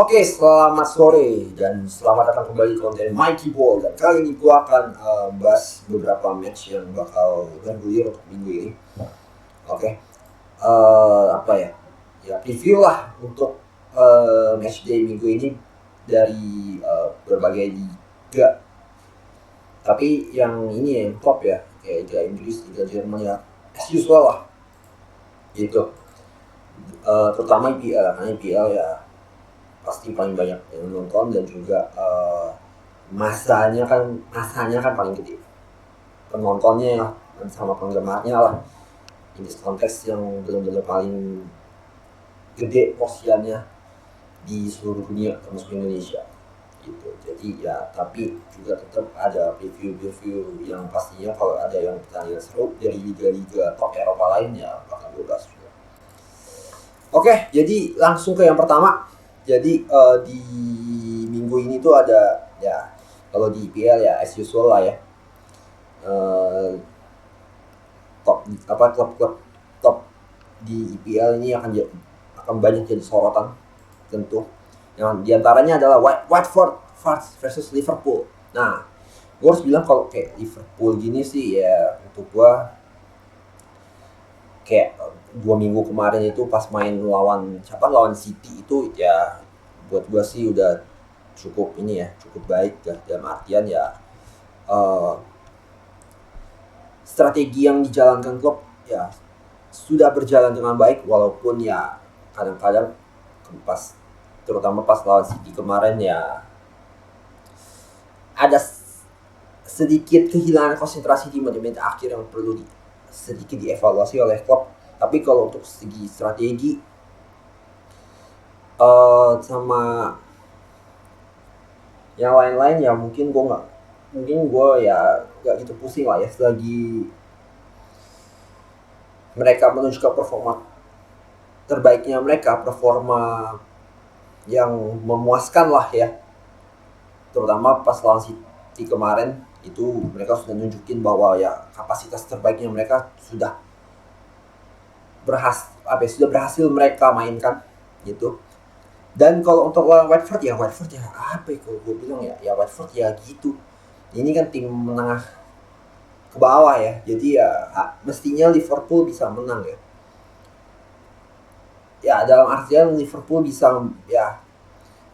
Oke, selamat sore dan selamat datang kembali di konten Mikey Ball. Dan kali ini gue akan bahas beberapa match yang bakal bergulir untuk minggu ini. Oke, apa ya? Ya preview lah untuk match day minggu ini dari berbagai liga. Tapi yang ini yang top ya, kayak Liga Inggris, Liga Jerman ya, as usual lah. Gitu. Terutama IPL, karena IPL ya pasti paling banyak yang nonton dan juga masanya kan paling gede, penontonnya ya, dan sama penggemarnya lah. Ini konteks yang benar-benar paling gede porsiannya di seluruh dunia termasuk Indonesia gitu. Jadi ya tapi juga tetap ada review yang pastinya kalau ada yang pertandingan seru dari liga-liga top Eropa lain ya bakal gue bahas juga. Oke, jadi langsung ke yang pertama. Jadi di minggu ini tuh ada ya, kalau di IPL ya as usual lah ya, klub-klub top di IPL ini akan banyak jadi sorotan tentu. Yang diantaranya adalah Watford versus Liverpool. Nah, gue harus bilang kalau kayak Liverpool gini sih ya, untuk gue kayak 2 minggu kemarin itu pas main lawan City itu ya buat gue sih udah cukup baik ya, dalam artian ya strategi yang dijalankan klub ya sudah berjalan dengan baik, walaupun ya kadang-kadang terutama pas lawan City kemarin ya ada sedikit kehilangan konsentrasi di menit-menit akhir yang perlu sedikit dievaluasi oleh klub. Tapi kalau untuk segi strategi sama yang lain-lain ya mungkin gue ya nggak gitu pusing lah ya, selagi mereka menunjukkan performa terbaiknya mereka, performa yang memuaskan lah ya, terutama pas lawan City kemarin itu mereka sudah nunjukin bahwa ya kapasitas terbaiknya mereka sudah berhasil mereka mainkan gitu. Dan kalau untuk lawan Watford ya apa ya, kalau gue bilang ya Watford ya gitu, ini kan tim menengah ke bawah ya, jadi ya mestinya Liverpool bisa menang ya dalam artian Liverpool bisa ya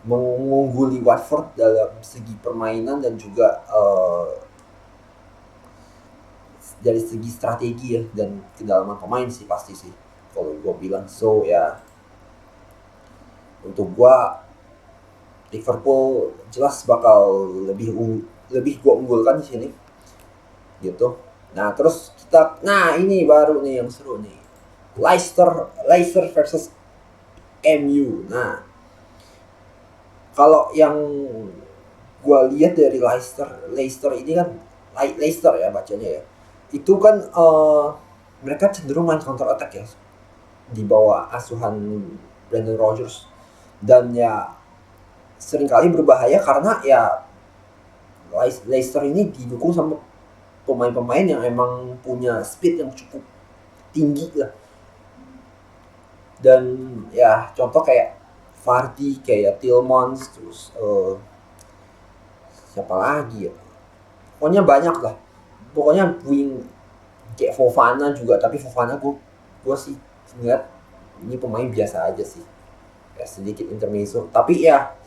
mengungguli Watford dalam segi permainan dan juga dari segi strategi ya, dan kedalaman pemain sih pasti sih kalau gue bilang. So ya untuk gue Liverpool jelas bakal lebih gue unggulkan di sini gitu. Nah terus ini baru nih yang seru nih, Leicester versus MU. Nah kalau yang gue lihat dari Leicester ini kan Leicester ya bacanya ya, itu kan mereka cenderung main counter attack ya di bawah asuhan Brendan Rodgers, dan ya seringkali berbahaya karena ya Leicester ini didukung sama pemain-pemain yang emang punya speed yang cukup tinggi lah. Dan ya contoh kayak Vardy, kayak Tielemans, terus siapa lagi ya, pokoknya banyak lah, pokoknya wing kayak Fofana juga. Tapi Fofana gue sih ngeliat ini pemain biasa aja sih, ya sedikit intermezzo. Tapi ya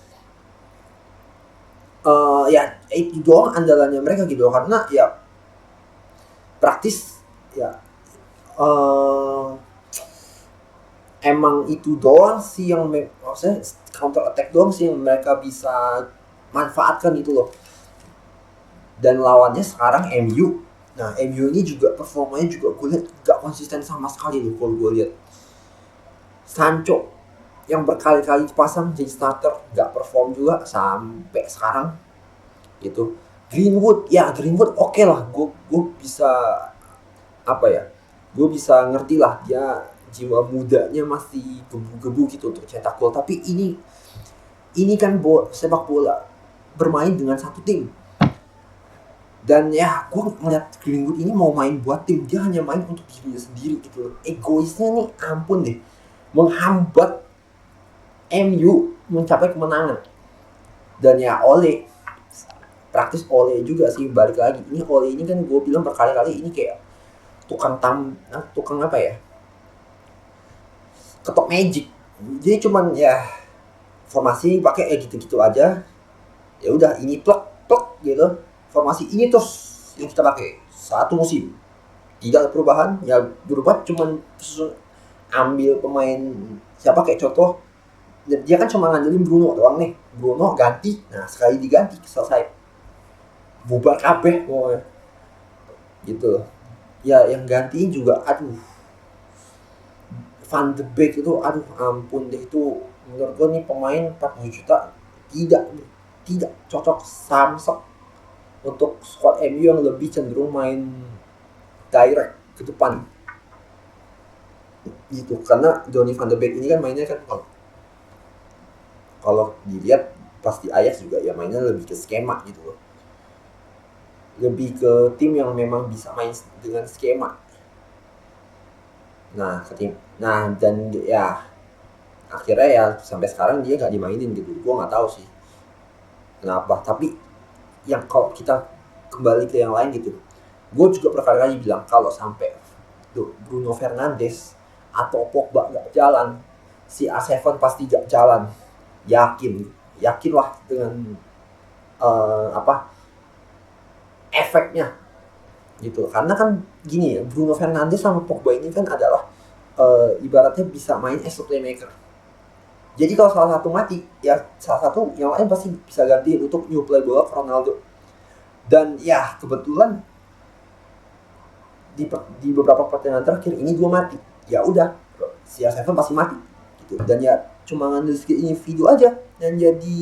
itu doang andalannya mereka gitu, karena ya praktis ya emang itu doang sih yang maksudnya counter attack doang sih yang mereka bisa manfaatkan itu loh. Dan lawannya sekarang MU. Nah MU ini juga performanya juga gue lihat gak konsisten sama sekali loh. Kalau gue lihat Sancho yang berkali-kali dipasang jadi starter gak perform juga sampai sekarang gitu. Greenwood oke lah, gue bisa gue bisa ngerti lah, dia jiwa mudanya masih gebu-gebu gitu untuk cetak gol. Tapi ini kan sepak bola bermain dengan satu tim, dan ya gue ngeliat Greenwood ini mau main buat tim, dia hanya main untuk dirinya sendiri gitu loh. Egoisnya nih ampun deh, menghambat MU mencapai kemenangan. Dan ya Ole, praktis Ole juga sih, balik lagi. Ini Ole ini kan gue bilang berkali-kali ini kayak tukang apa ya? Ketok magic. Jadi cuman ya formasi pakai gitu-gitu aja. Ya udah ini plek gitu. Formasi ini terus yang kita pakai satu musim. Tidak ada perubahan, ya berubah cuman ambil pemain siapa kayak contoh dia kan cuma ngandelin Bruno doang nih. Bruno ganti, nah sekali diganti selesai. Bubar kabeh pokoknya. Gitu. Ya yang gantiin juga aduh. Van de Beek itu aduh ampun deh, itu menurut gue nih pemain 40 juta tidak cocok samsek untuk squad MU yang lebih cenderung main direct ke depan gitu. Karena Donny van de Beek ini kan mainnya kan kalau dilihat pas di Ajax juga ya mainnya lebih ke skema gitu loh, lebih ke tim yang memang bisa main dengan skema. Nah dan ya akhirnya ya sampai sekarang dia nggak dimainin gitu. Gue nggak tahu sih kenapa, tapi yang kalau kita kembali ke yang lain gitu, gue juga berkali-kali bilang kalau sampai Bruno Fernandes atau Pogba nggak jalan, si A7 pasti nggak jalan. Yakinlah dengan efeknya gitu. Karena kan gini ya, Bruno Fernandes sama Pogba ini kan adalah ibaratnya bisa main as a playmaker. Jadi kalau salah satu mati, ya salah satu yang lain pasti bisa ganti untuk new play bola ke Ronaldo. Dan ya kebetulan di beberapa pertandingan terakhir ini gue mati. Ya udah, si A7 pasti mati gitu. Dan ya cuma ngambil sedikit individu aja yang jadi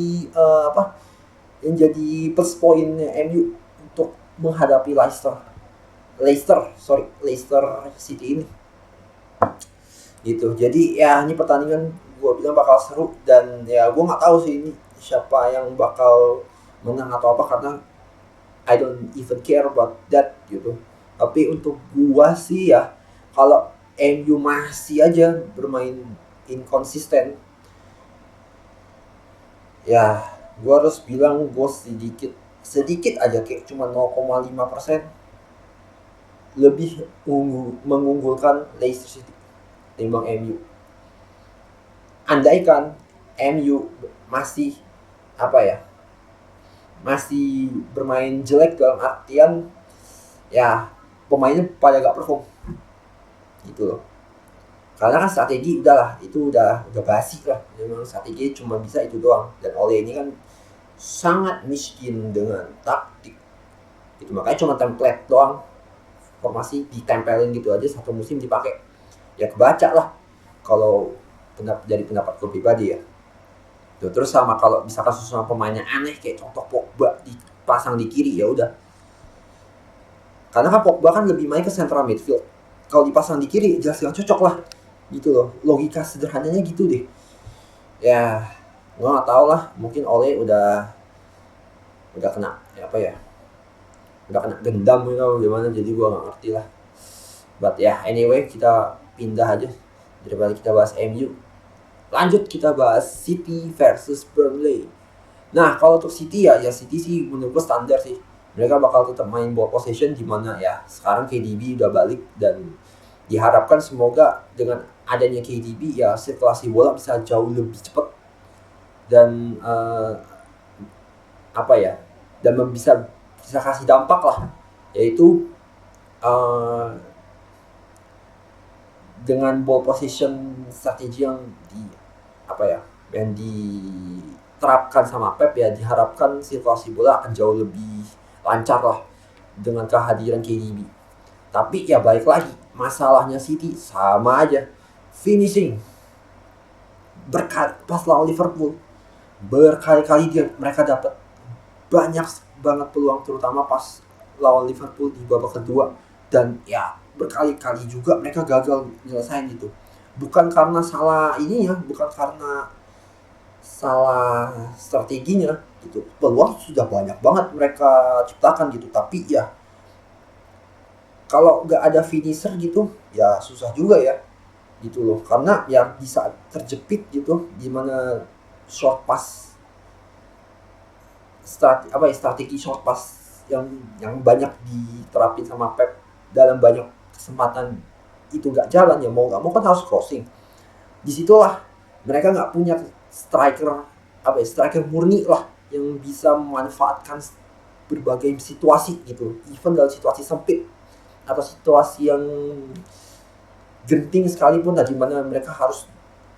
yang jadi plus poinnya MU untuk menghadapi Leicester City ini gitu. Jadi ya ini pertandingan gue bilang bakal seru, dan ya gue nggak tahu sih ini siapa yang bakal menang atau apa, karena I don't even care about that gitu. Tapi untuk gue sih ya, kalau MU masih aja bermain inkonsisten, ya gue harus bilang gue sedikit aja kayak cuma 0,5% lebih mengunggulkan Leicester City timbang MU. Andaikan MU masih masih bermain jelek dalam artian ya pemainnya pada gak perform gitu loh. Karena kan strategi itu udah basi lah. Memang strategi cuma bisa itu doang, dan Ole ini kan sangat miskin dengan taktik gitu. Makanya cuma template doang, formasi ditempelin gitu aja, satu musim dipakai. Ya kebaca lah kalau dari pendapat gue pribadi ya. Tuh, terus sama kalau bisa kasus sama pemainnya aneh kayak contoh Pogba dipasang di kiri, ya udah. Karena kan Pogba kan lebih main ke central midfield. Kalau dipasang di kiri jelas gak cocok lah. Gitu loh. Logika sederhananya gitu deh. Ya, gue gak tau lah. Mungkin Ole udah kena udah kena dendam gitu gimana, jadi gue gak ngerti lah. But ya anyway, kita pindah aja daripada kita bahas MU. Lanjut kita bahas City versus Burnley. Nah kalau untuk City ya City sih menurut gue standar sih. Mereka bakal tetap main ball possession, dimana ya sekarang KDB udah balik, dan diharapkan semoga dengan adanya KDB ya sirkulasi bola bisa jauh lebih cepat, dan dan bisa kasih dampak lah, yaitu dengan ball position strategi yang diterapkan sama Pep ya, diharapkan sirkulasi bola akan jauh lebih lancar lah dengan kehadiran KDB. Tapi ya balik lagi, masalahnya City sama aja, finishing. Pas lawan Liverpool berkali-kali mereka dapat banyak banget peluang, terutama pas lawan Liverpool di babak kedua, dan ya berkali-kali juga mereka gagal nyelesain gitu. Bukan karena salah bukan karena salah strateginya gitu. Peluang sudah banyak banget mereka ciptakan gitu, tapi ya kalau nggak ada finisher gitu ya susah juga ya gitu loh. Karena ya bisa terjepit gitu, gimana short pass strategi short pass yang banyak diterapin sama Pep dalam banyak kesempatan itu nggak jalan, ya mau nggak mau kan harus crossing. Disitulah mereka nggak punya striker murni lah yang bisa memanfaatkan berbagai situasi gitu, even dalam situasi sempit atau situasi yang genting sekalipun, di mana mereka harus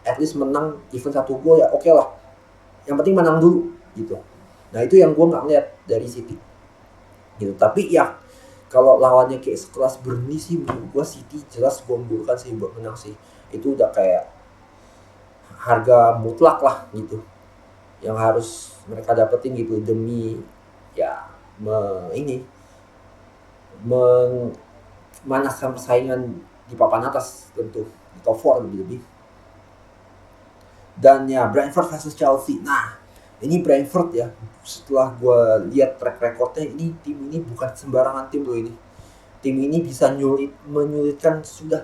at least menang even 1 gol, ya oke lah, yang penting menang dulu gitu. Nah itu yang gue nggak ngeliat dari City gitu. Tapi ya kalau lawannya kayak sekelas Burnley sih, menurut gue City jelas gue unggulkan sih buat menang sih. Itu udah kayak harga mutlak lah gitu yang harus mereka dapetin gitu demi ya memanaskan persaingan di papan atas, tentu di top 4 lebih-lebih. Dan ya Brentford versus Chelsea. Nah ini Brentford ya, setelah gue lihat track recordnya, ini tim ini bukan sembarangan tim loh ini. Tim ini bisa menyulitkan sudah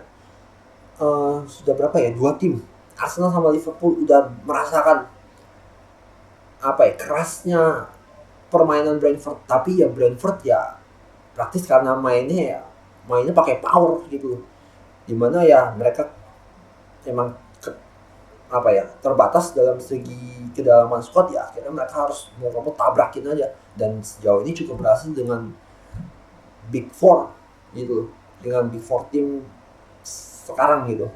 berapa ya, 2 tim. Arsenal sama Liverpool udah merasakan kerasnya permainan Brentford. Tapi ya Brentford ya praktis karena mainnya pakai power gitu, dimana ya mereka emang terbatas dalam segi kedalaman squad, ya akhirnya mereka harus mau tabrakin aja. Dan sejauh ini cukup berhasil dengan Big Four gitu, dengan Big Four tim sekarang gitu.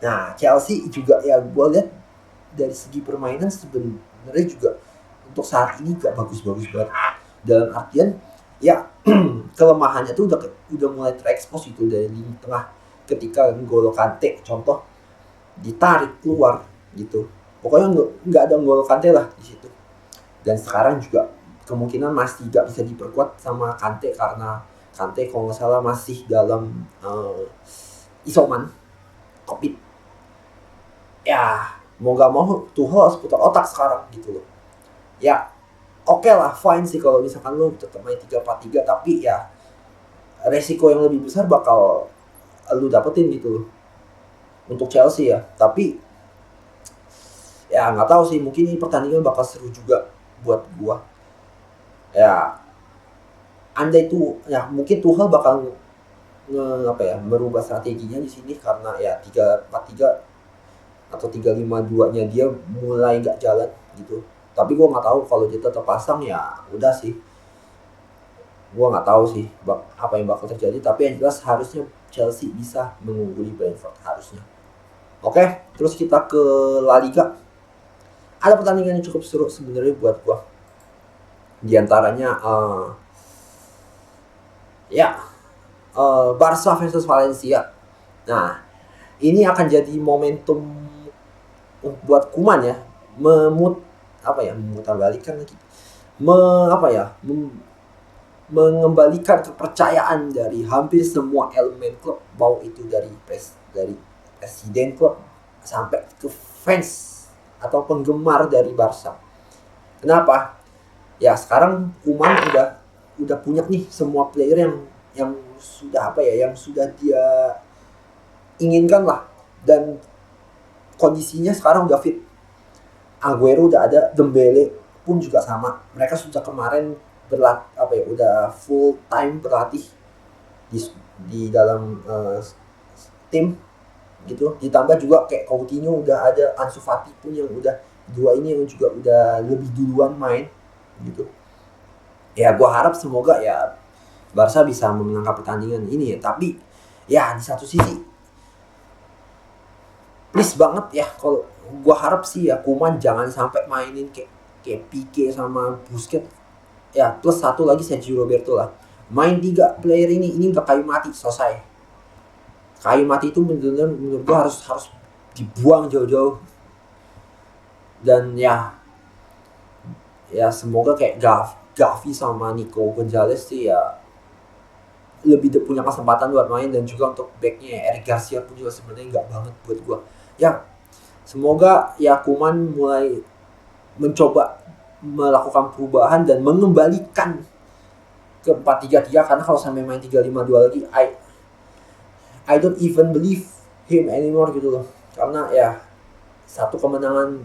Nah Chelsea juga ya gue lihat dari segi permainan sebenarnya juga untuk saat ini gak bagus-bagus banget, dalam artian ya kelemahannya tuh udah mulai terekspos itu dari lini tengah ketika N'Golo Kante contoh ditarik keluar gitu. Pokoknya nggak ada N'Golo Kante lah di situ. Dan sekarang juga kemungkinan masih nggak bisa diperkuat sama Kante karena Kante kalau nggak salah masih dalam isoman COVID. Ya mau nggak mau Tuchel harus putar otak sekarang gitu loh. Ya oke lah, fine sih kalau misalkan lo tetap main 3-4-3, tapi ya resiko yang lebih besar bakal lu dapetin gitu loh untuk Chelsea ya. Tapi ya nggak tahu sih, mungkin ini pertandingan bakal seru juga buat gua. Ya andai tuh ya mungkin Tuchel bakal merubah strateginya di sini karena ya 3-4-3 atau 3-5-2-nya dia mulai nggak jalan gitu. Tapi gue nggak tahu kalau dia tetap pasang, ya udah sih. Gue nggak tahu sih apa yang bakal terjadi. Tapi yang jelas harusnya Chelsea bisa mengungguli Brentford harusnya. Oke, terus kita ke La Liga. Ada pertandingan yang cukup seru sebenarnya buat gue. Di antaranya Barca versus Valencia. Nah, ini akan jadi momentum buat Koeman ya, memutarbalikan lagi, mengembalikan kepercayaan dari hampir semua elemen klub, mau itu dari presiden klub sampai ke fans atau penggemar dari Barca. Kenapa? Ya sekarang Koeman udah punya nih semua player yang sudah dia inginkan lah, dan kondisinya sekarang udah fit. Aguero udah ada, Dembele pun juga sama. Mereka sudah kemarin udah full time berlatih di dalam tim gitu. Ditambah juga kayak Coutinho udah ada, Ansu Fati pun yang udah dua ini yang juga udah lebih duluan main gitu. Ya gue harap semoga ya Barca bisa memenangkan pertandingan ini ya. Tapi ya di satu sisi please banget ya, kalau gue harap sih ya Koeman jangan sampai mainin kayak Pique sama Busquets ya, plus satu lagi Sergio Roberto lah. Main 3 player ini udah kayu mati, selesai. Kayu mati itu benar-benar menurut gue harus dibuang jauh-jauh. Dan ya semoga kayak Gavi sama Nico Gonzalez sih ya lebih punya kesempatan buat main, dan juga untuk backnya Eric Garcia pun juga sebenarnya nggak banget buat gue. Ya semoga ya Koeman mulai mencoba melakukan perubahan dan mengembalikan ke 4-3-3, karena kalau sampai main 3-5-2 lagi I don't even believe him anymore gitu loh. Karena ya satu kemenangan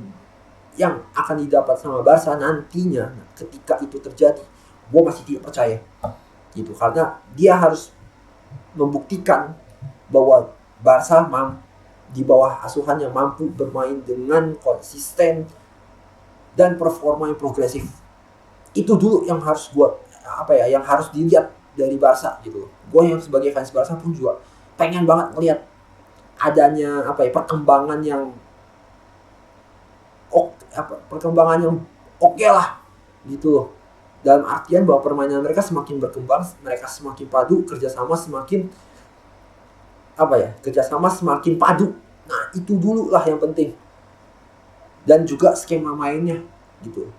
yang akan didapat sama Barca nantinya ketika itu terjadi, gue masih tidak percaya gitu, karena dia harus membuktikan bahwa Barca di bawah asuhannya mampu bermain dengan konsisten dan performa yang progresif. Itu dulu yang harus yang harus dilihat dari Barca gitu. Gue yang sebagai fans Barca pun juga pengen banget ngelihat adanya perkembangan yang oke lah gitu loh. Dalam artian bahwa permainan mereka semakin berkembang, mereka semakin padu, kerjasama semakin padu. Nah itu dulu lah yang penting. Dan juga skema mainnya gitu.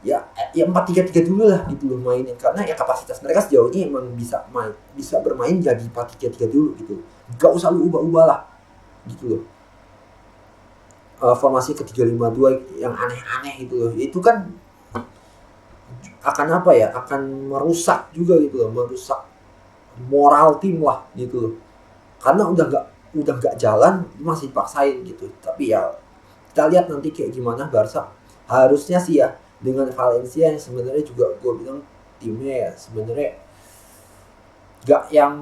Ya 4-3-3 dulu lah gitu loh mainnya, karena ya kapasitas mereka sejauh ini emang bisa bermain jadi 4-3-3 dulu gitu. Gak usah lu ubah-ubah lah gitu loh. Formasi ke-3-5-2 yang aneh-aneh gitu loh. Itu kan akan merusak juga gitu loh, merusak moral tim lah gitu loh. Karena udah gak jalan masih dipaksain gitu. Tapi ya kita lihat nanti kayak gimana Barca. Harusnya sih ya dengan Valencia yang sebenarnya juga gue bilang timnya ya sebenarnya gak yang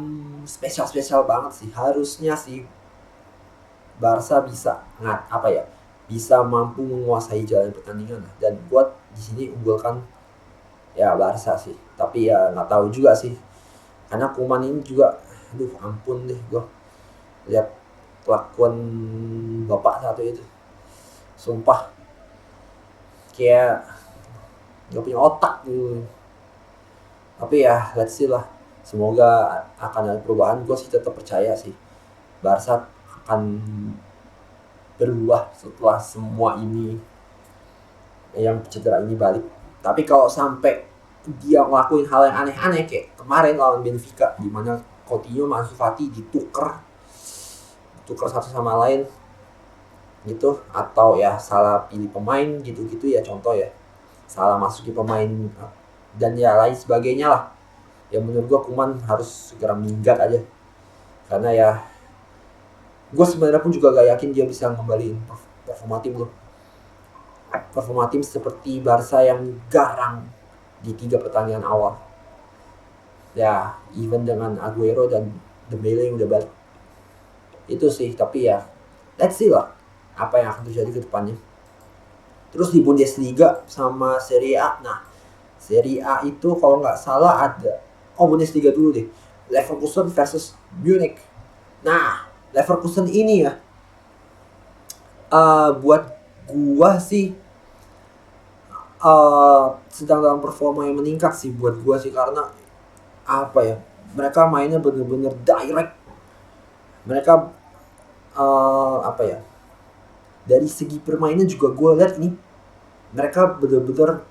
spesial banget sih. Harusnya sih Barca bisa bisa mampu menguasai jalan pertandingan, dan buat di sini unggulkan ya Barca sih. Tapi ya nggak tahu juga sih, karena Koeman ini juga ampun deh gue lihat kelakuan bapak satu itu, sumpah kayak gak punya otak gitu. Tapi ya let's see lah, semoga akan ada perubahan. Gue sih tetap percaya sih Barca akan berubah setelah semua ini, yang cedera ini balik. Tapi kalau sampai dia ngelakuin hal yang aneh-aneh kayak kemarin lawan Benfica, di mana Coutinho sama Ansu Fati ditukar satu sama lain gitu, atau ya salah pilih pemain gitu-gitu ya, contoh ya salah masukin pemain dan ya lain sebagainya lah, ya menurut gue Koeman harus segera minggat aja. Karena ya gue sebenarnya pun juga gak yakin dia bisa ngembaliin performa tim loh. Performa tim seperti Barca yang garang di 3 pertandingan awal. Ya, even dengan Aguero dan Dembele yang udah balik. Itu sih, tapi ya let's see lah apa yang akan terjadi ke depannya. Terus di Bundesliga sama Serie A. Nah, Serie A itu kalau nggak salah ada Bundesliga dulu deh. Leverkusen versus Munich. Nah, Leverkusen ini ya buat gua sih sedang dalam performa yang meningkat sih buat gua sih, karena mereka mainnya bener-bener direct. Mereka dari segi permainan juga gue lihat ini mereka bener-bener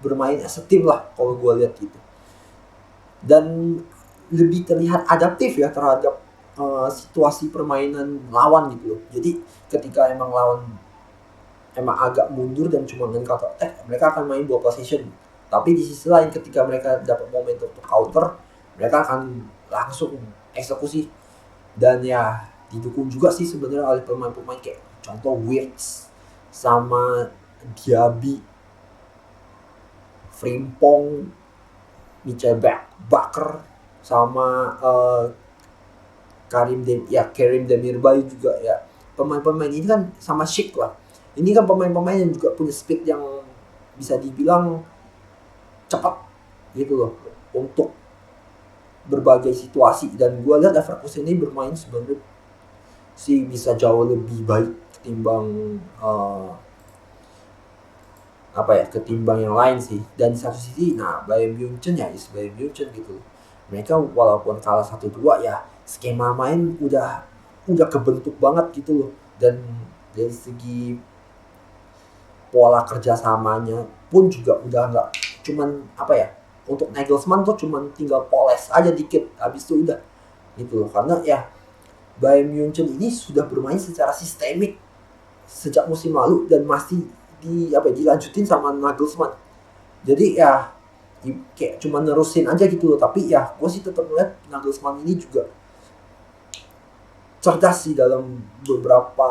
bermain as a team lah kalau gue lihat gitu, dan lebih terlihat adaptif ya terhadap situasi permainan lawan gitu loh. Jadi ketika emang lawan agak mundur dan cuma dengan counter attack, mereka akan main ball possession. Tapi di sisi lain ketika mereka dapat momentum untuk counter, mereka akan langsung eksekusi. Dan ya didukung juga sih sebenarnya oleh pemain-pemain kayak contoh Wirtz sama Diaby, Frimpong, Michael Bakker sama Karim Demirbay juga ya. Pemain-pemain ini kan sama Schick lah. Ini kan pemain-pemain yang juga punya speed yang bisa dibilang cepat gitu loh untuk berbagai situasi. Dan gue lihat Leverkusen ini bermain sebenarnya sih bisa jauh lebih baik ketimbang ketimbang yang lain sih. Dan di satu sisi Bayern Munchen gitu. Mereka walaupun kalah 1-2 ya skema main udah kebentuk banget gitu loh. Dan dari segi pola kerjasamanya pun juga udah nggak cuman untuk Nagelsmann tuh cuman tinggal poles aja dikit, habis itu udah gitu loh. Karena ya Bayern Munchen ini sudah bermain secara sistemik sejak musim lalu dan masih dilanjutin sama Nagelsmann. Jadi ya kayak cuma nerusin aja gitu loh. Tapi ya gue sih tetap melihat Nagelsmann ini juga cerdas sih dalam beberapa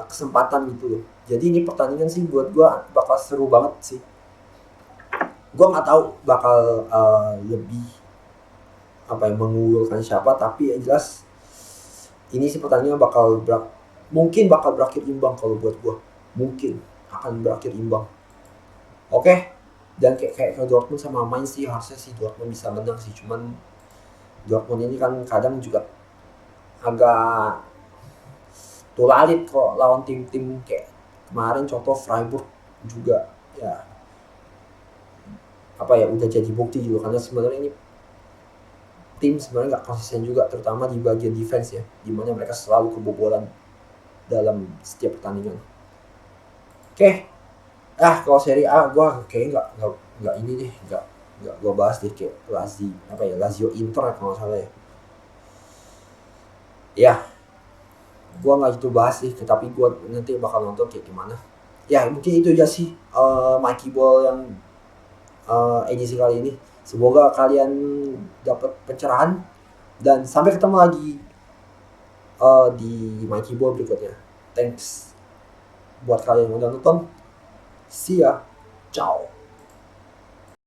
kesempatan gitu loh. Jadi ini pertandingan sih buat gue bakal seru banget sih. Gue nggak tahu bakal lebih mengunggulkan siapa, tapi yang jelas ini sih pertandingan mungkin bakal berakhir imbang kalau buat gue. Mungkin akan berakhir imbang. Oke. Dan kayak Dortmund sama Mainz sih, harusnya sih Dortmund bisa menang sih. Cuman Dortmund ini kan kadang juga agak tulalit kok lawan tim-tim kayak kemarin contoh Freiburg juga ya udah jadi bukti juga, karena sebenarnya ini tim sebenarnya nggak konsisten juga, terutama di bagian defense ya, dimana mereka selalu kebobolan dalam setiap pertandingan. Oke. Kalau Serie A gue kayaknya nggak ini deh, nggak gue bahas deh, kayak Lazio Inter kalau nggak salah ya. Ya, gue nggak gitu bahas sih, tapi gue nanti bakal nonton kayak gimana. Ya mungkin itu aja sih Mikey Ball yang edisi kali ini. Semoga kalian dapat pencerahan dan sampai ketemu lagi di Mikey Ball berikutnya. Thanks buat kalian yang udah nonton. See ya. Ciao.